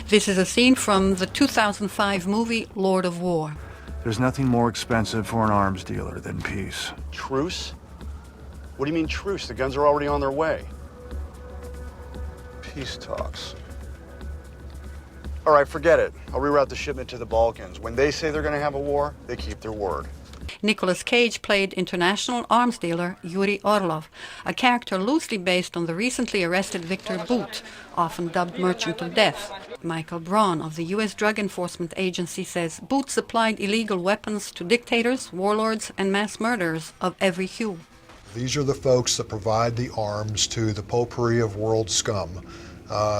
This is a scene from the 2005 movie Lord of War. There's nothing more expensive for an arms dealer than peace. Truce? What do you mean truce? The guns are already on their way. Peace talks. All right, forget it. I'll reroute the shipment to the Balkans. When they say they're going to have a war, they keep their word. Nicolas Cage played international arms dealer Yuri Orlov, a character loosely based on the recently arrested Viktor Bout, often dubbed Merchant of Death. Michael Braun of the U.S. Drug Enforcement Agency says Bout supplied illegal weapons to dictators, warlords, and mass murderers of every hue. These are the folks that provide the arms to the potpourri of world scum,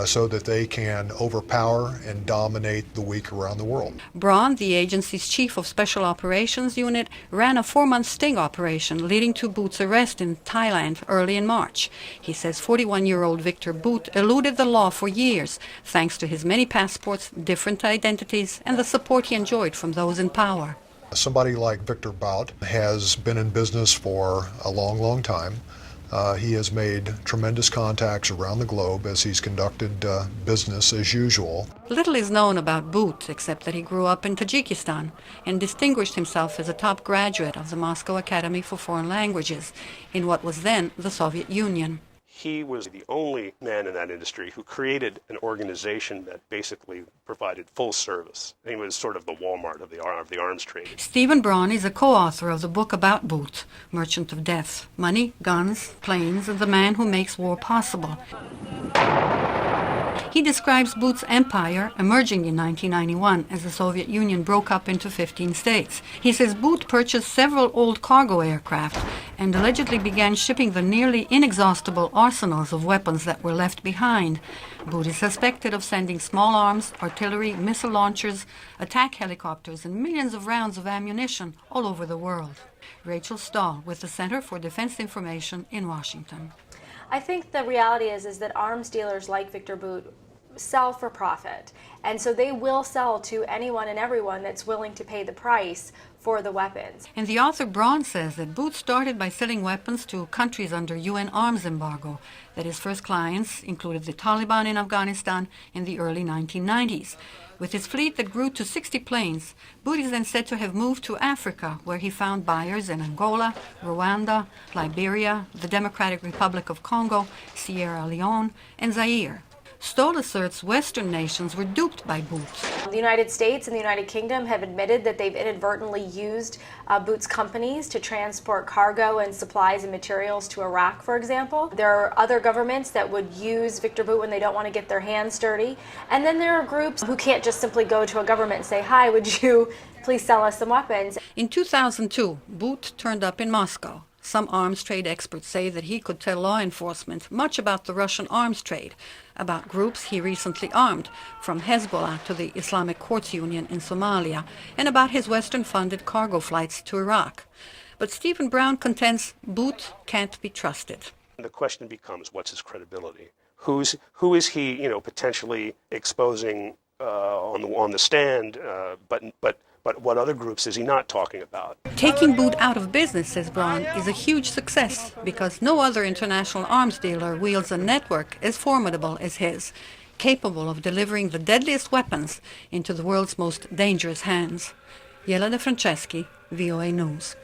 so that they can overpower and dominate the weak around the world. Braun, the agency's chief of Special Operations Unit, ran a 4-month sting operation leading to Bout's arrest in Thailand early in March. He says 41-year-old Viktor Bout eluded the law for years, thanks to his many passports, different identities, and the support he enjoyed from those in power. Somebody like Viktor Bout has been in business for a long, long time. He has made tremendous contacts around the globe as he's conducted business as usual. Little is known about Bout except that he grew up in Tajikistan and distinguished himself as a top graduate of the Moscow Academy for Foreign Languages in what was then the Soviet Union. He was the only man in that industry who created an organization that basically provided full service. He was sort of the Walmart of the arms trade. Stephen Braun is a co-author of the book about Bout, Merchant of Death, Money, Guns, Planes, and the Man Who Makes War Possible. He describes Bout's empire emerging in 1991 as the Soviet Union broke up into 15 states. He says Bout purchased several old cargo aircraft and allegedly began shipping the nearly inexhaustible arsenals of weapons that were left behind. Bout is suspected of sending small arms, artillery, missile launchers, attack helicopters, and millions of rounds of ammunition all over the world. Rachel Stahl with the Center for Defense Information in Washington. I think the reality is that arms dealers like Viktor Bout sell for profit, and so they will sell to anyone and everyone that's willing to pay the price for the weapons. And the author Braun says that Bout started by selling weapons to countries under UN arms embargo, that his first clients included the Taliban in Afghanistan in the early 1990s. With his fleet that grew to 60 planes, Bout is then said to have moved to Africa, where he found buyers in Angola, Rwanda, Liberia, the Democratic Republic of Congo, Sierra Leone, and Zaire. Stoll asserts Western nations were duped by Bout. The United States and the United Kingdom have admitted that they've inadvertently used Bout's companies to transport cargo and supplies and materials to Iraq, for example. There are other governments that would use Viktor Bout when they don't want to get their hands dirty. And then there are groups who can't just simply go to a government and say, "Hi, would you please sell us some weapons?" In 2002, Bout turned up in Moscow. Some arms trade experts say that he could tell law enforcement much about the Russian arms trade, about groups he recently armed, from Hezbollah to the Islamic Courts Union in Somalia, and about his Western-funded cargo flights to Iraq. But Stephen Braun contends Bout can't be trusted. The question becomes, what's his credibility? Who is he, potentially exposing on the stand, but what other groups is he not talking about? Taking Bout out of business, says Braun, is a huge success because no other international arms dealer wields a network as formidable as his, capable of delivering the deadliest weapons into the world's most dangerous hands. Jela Franceschi, VOA News.